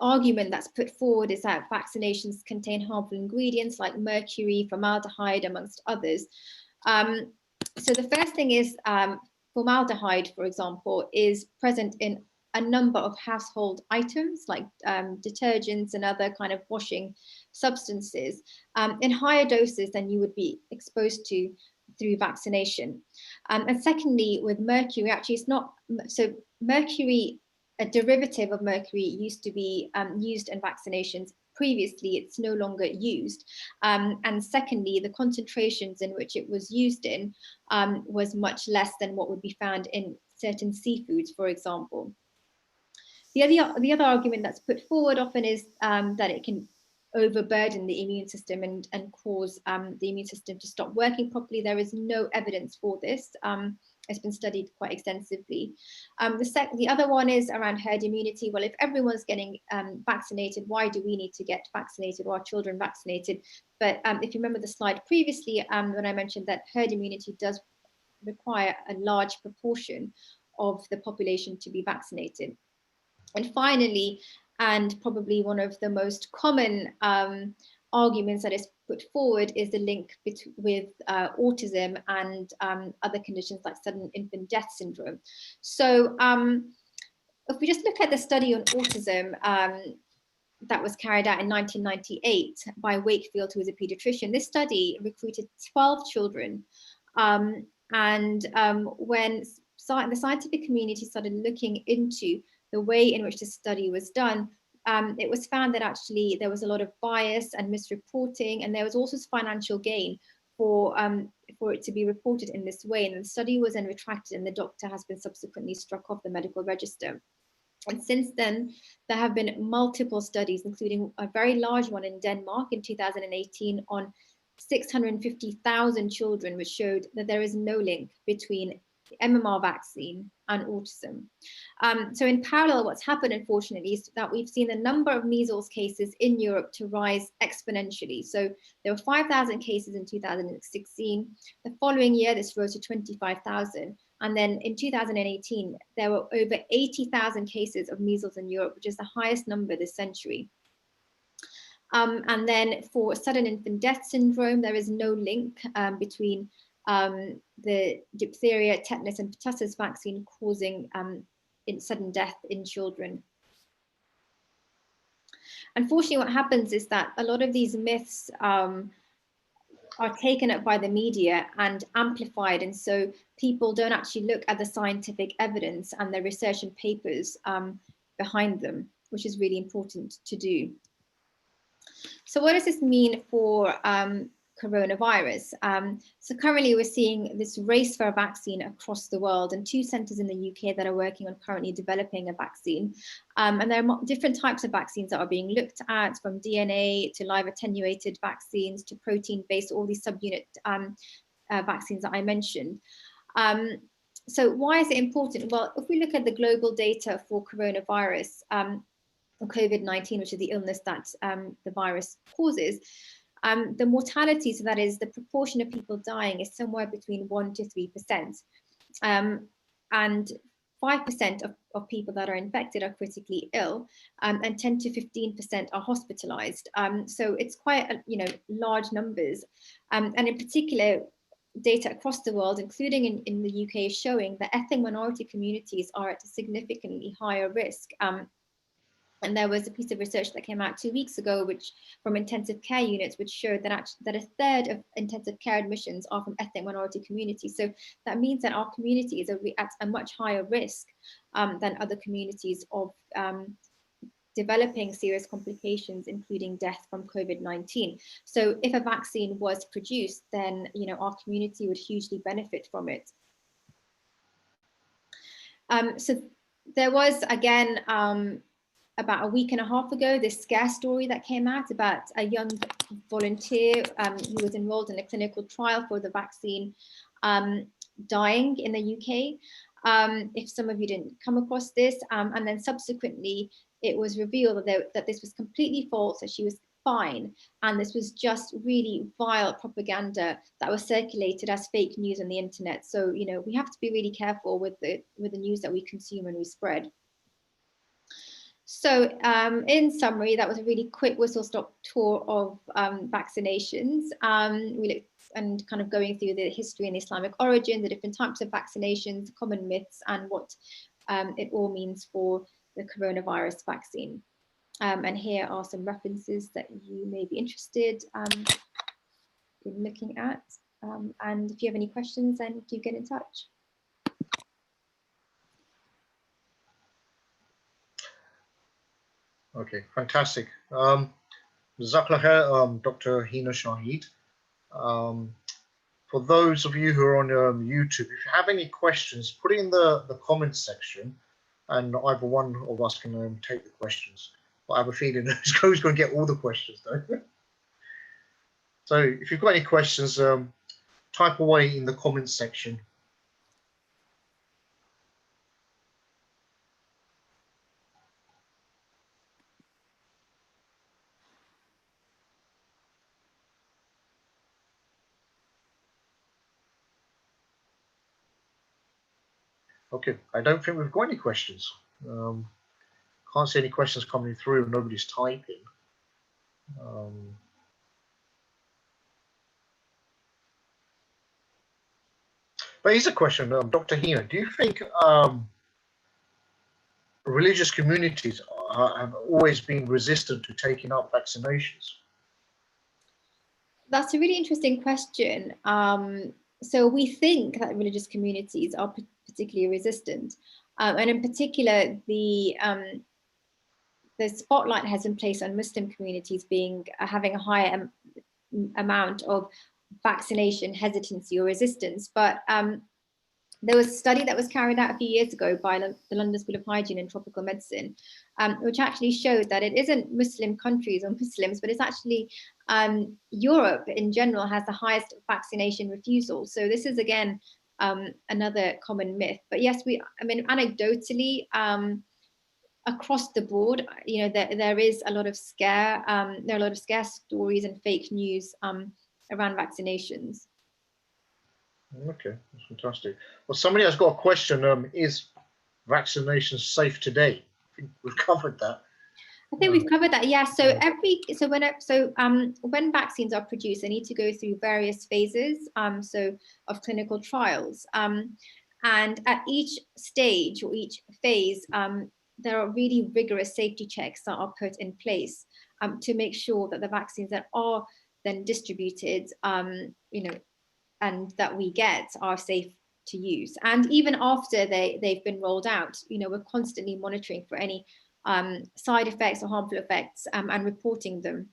argument that's put forward is that vaccinations contain harmful ingredients like mercury, formaldehyde, amongst others. So the first thing is formaldehyde, for example, is present in a number of household items like detergents and other kind of washing substances in higher doses than you would be exposed to through vaccination. And secondly, with mercury, actually it's not, so mercury, a derivative of mercury, used to be used in vaccinations. Previously, it's no longer used. And secondly, the concentrations in which it was used in was much less than what would be found in certain seafoods, for example. The other argument that's put forward often is that it can overburden the immune system and cause the immune system to stop working properly. There is no evidence for this. It's been studied quite extensively. The other one is around herd immunity. Well, if everyone's getting vaccinated, why do we need to get vaccinated or our children vaccinated? But if you remember the slide previously, when I mentioned that herd immunity does require a large proportion of the population to be vaccinated. And finally, and probably one of the most common arguments that is put forward is the link with autism and other conditions like sudden infant death syndrome. So if we just look at the study on autism that was carried out in 1998 by Wakefield, who was a pediatrician, this study recruited 12 children. When the scientific community started looking into the way in which the study was done, it was found that actually there was a lot of bias and misreporting, and there was also financial gain for it to be reported in this way. And the study was then retracted, and the doctor has been subsequently struck off the medical register. And since then, there have been multiple studies, including a very large one in Denmark in 2018 on 650,000 children, which showed that there is no link between the MMR vaccine and autism. So in parallel, what's happened, unfortunately, is that we've seen the number of measles cases in Europe to rise exponentially. So there were 5,000 cases in 2016. The following year, this rose to 25,000. And then in 2018, there were over 80,000 cases of measles in Europe, which is the highest number this century. And then for sudden infant death syndrome, there is no link between the diphtheria, tetanus, and pertussis vaccine causing sudden death in children. Unfortunately, what happens is that a lot of these myths are taken up by the media and amplified, and so people don't actually look at the scientific evidence and the research and papers behind them, which is really important to do. So what does this mean for coronavirus. So currently we're seeing this race for a vaccine across the world, and 2 centres in the UK that are working on currently developing a vaccine. And there are different types of vaccines that are being looked at, from DNA to live attenuated vaccines to protein-based, all these subunit vaccines that I mentioned. So why is it important? Well, if we look at the global data for coronavirus, or COVID-19, which is the illness that the virus causes, the mortality, so that is the proportion of people dying, is somewhere between 1 to 3%. And 5% of people that are infected are critically ill, and 10 to 15% are hospitalized. So it's quite, large numbers. And in particular, data across the world, including in the UK, is showing that ethnic minority communities are at a significantly higher risk. And there was a piece of research that came out 2 weeks ago, which from intensive care units, which showed that that a third of intensive care admissions are from ethnic minority communities. So that means that our communities are at a much higher risk than other communities of developing serious complications, including death from COVID-19. So if a vaccine was produced, then our community would hugely benefit from it. So there was, again, about a week and a half ago, this scare story that came out about a young volunteer who was enrolled in a clinical trial for the vaccine dying in the UK. If some of you didn't come across this, and then subsequently it was revealed that this was completely false, that she was fine, and this was just really vile propaganda that was circulated as fake news on the internet. So we have to be really careful with the news that we consume and we spread. So in summary, that was a really quick whistle-stop tour of vaccinations. We looked and kind of going through the history and the Islamic origin, the different types of vaccinations, common myths, and what it all means for the coronavirus vaccine. And here are some references that you may be interested in looking at. And if you have any questions, then do get in touch. Okay, fantastic. Jazakallah khair, Dr. Hina Shahid. For those of you who are on YouTube, if you have any questions, put it in the comments section, and either one of us can take the questions. But I have a feeling who's going to get all the questions though. So if you've got any questions, type away in the comments section. Okay, I don't think we've got any questions. Can't see any questions coming through. Nobody's typing. But here's a question, Dr. Hina. Do you think religious communities have always been resistant to taking up vaccinations? That's a really interesting question. So we think that religious communities are particularly resistant, and in particular, the spotlight has been placed on Muslim communities having a higher amount of vaccination hesitancy or resistance. But there was a study that was carried out a few years ago by the London School of Hygiene and Tropical Medicine, which actually showed that it isn't Muslim countries or Muslims, but it's actually Europe in general has the highest vaccination refusal. So this is, again, another common myth. But yes, anecdotally, across the board, there is a lot of scare. There are a lot of scare stories and fake news around vaccinations. Okay, that's fantastic. Well, somebody has got a question. Is vaccination safe today? I think we've covered that. I think we've covered that. Yeah. So when vaccines are produced, they need to go through various phases. Of clinical trials, and at each stage or each phase, there are really rigorous safety checks that are put in place to make sure that the vaccines that are then distributed, and that we get are safe to use. And even after they've been rolled out, we're constantly monitoring for any side effects or harmful effects and reporting them.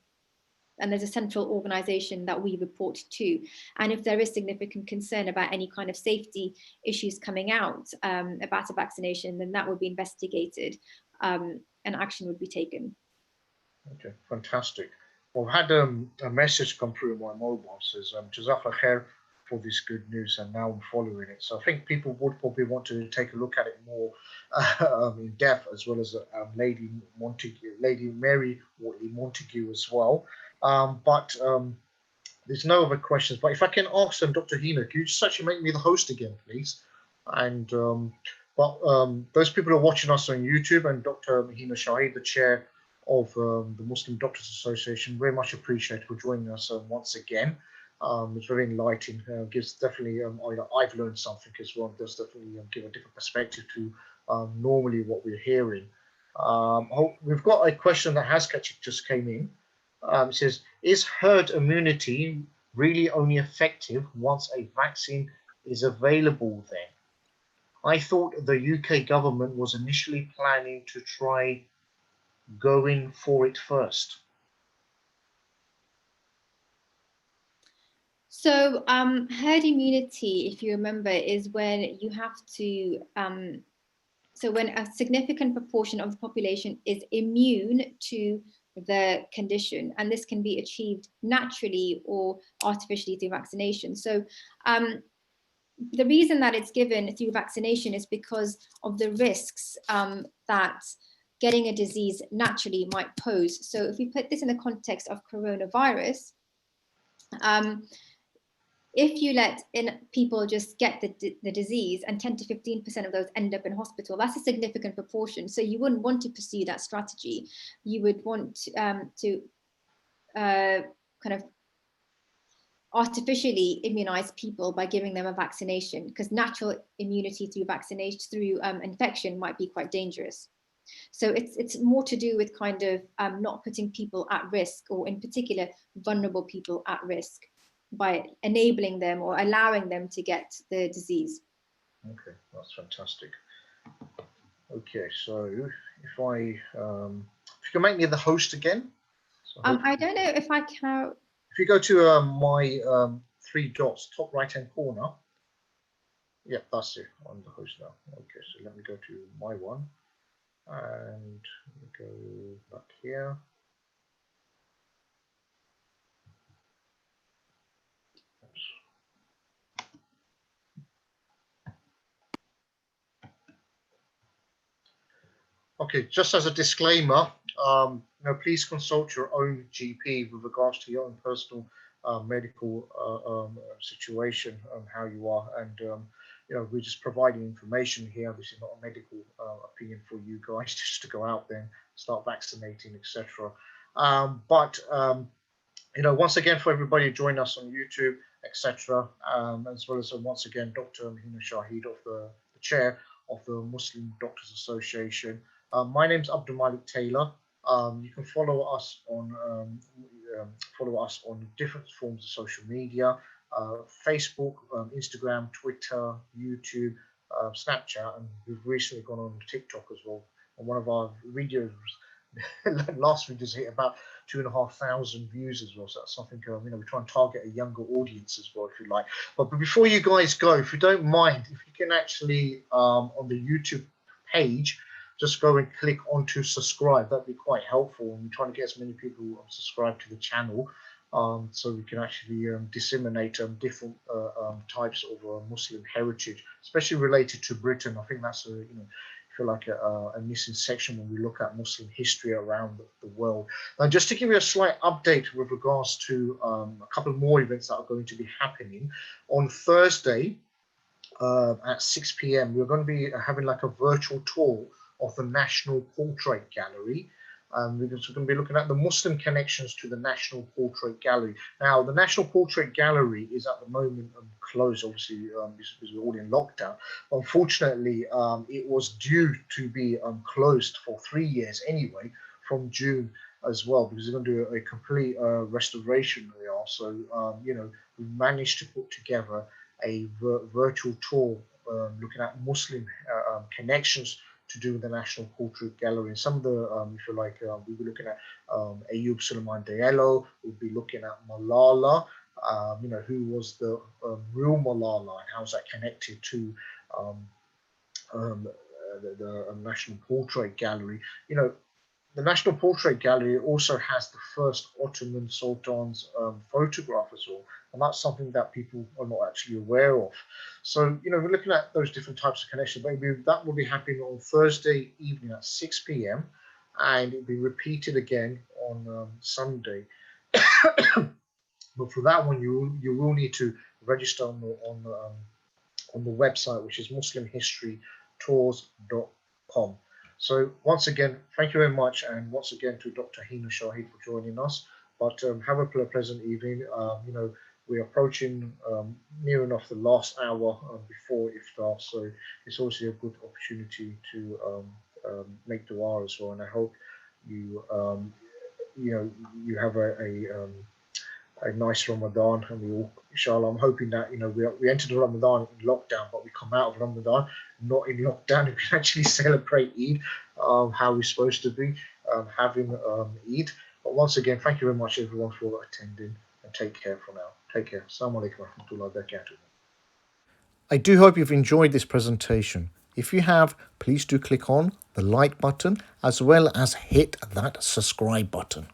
and there's a central organization that we report to. And if there is significant concern about any kind of safety issues coming out about a vaccination, then that would be investigated and action would be taken. Okay, fantastic. Well, I've had a message come through my mobile, says Jazakallah khair for this good news, and now I'm following it. So I think people would probably want to take a look at it more in depth, as well as Lady Mary Wortley Montague as well. But there's no other questions. But if I can ask them, Dr. Hina, can you just actually make me the host again, please? And those people who are watching us on YouTube, and Dr. Hina Shahid, the chair of the Muslim Doctors Association, very much appreciated for joining us once again. It's very enlightening. Gives definitely, I've learned something as well. It does definitely give a different perspective to normally what we're hearing. We've got a question that has just came in. It says, is herd immunity really only effective once a vaccine is available then? I thought the UK government was initially planning to try going for it first. So herd immunity, if you remember, is when you have to, so when a significant proportion of the population is immune to the condition, and this can be achieved naturally or artificially through vaccination. So the reason that it's given through vaccination is because of the risks that getting a disease naturally might pose. So if we put this in the context of coronavirus, if you let in people just get the disease, and 10 to 15% of those end up in hospital, that's a significant proportion. So you wouldn't want to pursue that strategy. You would want to kind of artificially immunize people by giving them a vaccination, because natural immunity through vaccination, through infection, might be quite dangerous. So it's more to do with kind of not putting people at risk, or in particular vulnerable people at risk, by enabling them or allowing them to get the disease. Okay, that's fantastic. Okay, so if you can make me the host again. So I don't know if I can. If you go to my three dots, top right-hand corner. Yeah, that's it. I'm the host now. Okay, so let me go to my one, and go back here. Okay, just as a disclaimer, please consult your own GP with regards to your own personal medical situation and how you are. And we're just providing information here. This is not a medical opinion for you guys just to go out there and start vaccinating, etc. Once again, for everybody joining us on YouTube, etc., as well as once again, Dr. Hina Shahid, of the chair of the Muslim Doctors Association. My name's Abdul Malik Taylor. You can follow us on different forms of social media: Facebook, Instagram, Twitter, YouTube, Snapchat, and we've recently gone on TikTok as well. And one of our videos, last videos, hit about 2,500 views as well. So that's something we try and target a younger audience as well, if you like. But before you guys go, if you don't mind, if you can actually on the YouTube page, just go and click onto subscribe. That'd be quite helpful. And we're trying to get as many people subscribed to the channel, so we can actually disseminate different types of Muslim heritage, especially related to Britain. I think that's feel like a missing section when we look at Muslim history around the world. Now, just to give you a slight update with regards to a couple more events that are going to be happening on Thursday at 6 p.m. We're going to be having like a virtual tour of the National Portrait Gallery. We're going to be looking at the Muslim connections to the National Portrait Gallery. Now, the National Portrait Gallery is at the moment closed, obviously, because we're all in lockdown. Unfortunately, it was due to be closed for 3 years anyway, from June as well, because they're going to do a complete restoration there. So, we managed to put together a virtual tour looking at Muslim connections to do with the National Portrait Gallery. And some of the, if you like, we'll be looking at Ayub Suleiman Diallo, we'll be looking at Malala, who was the real Malala, and how's that connected to the National Portrait Gallery. The National Portrait Gallery also has the first Ottoman Sultan's photograph as well, and that's something that people are not actually aware of. So, we're looking at those different types of connections. Maybe that will be happening on Thursday evening at 6 p.m. and it'll be repeated again on Sunday. But for that one, you will need to register on the website, which is muslimhistorytours.com. So once again, thank you very much, and once again to Dr. Hina Shahid for joining us. But have a pleasant evening. We're approaching near enough the last hour before iftar, so it's also a good opportunity to make dua as well. And I hope you have a nice Ramadan, and we all, inshallah, I'm hoping that we entered Ramadan in lockdown, but we come out of Ramadan not in lockdown. We can actually celebrate Eid how we're supposed to be having Eid. But once again, thank you very much everyone for attending, and take care for now. Take care. Assalamu alaikum wa rahmatullahi wa barakatuh. I do hope you've enjoyed this presentation. If you have, please do click on the like button as well as hit that subscribe button.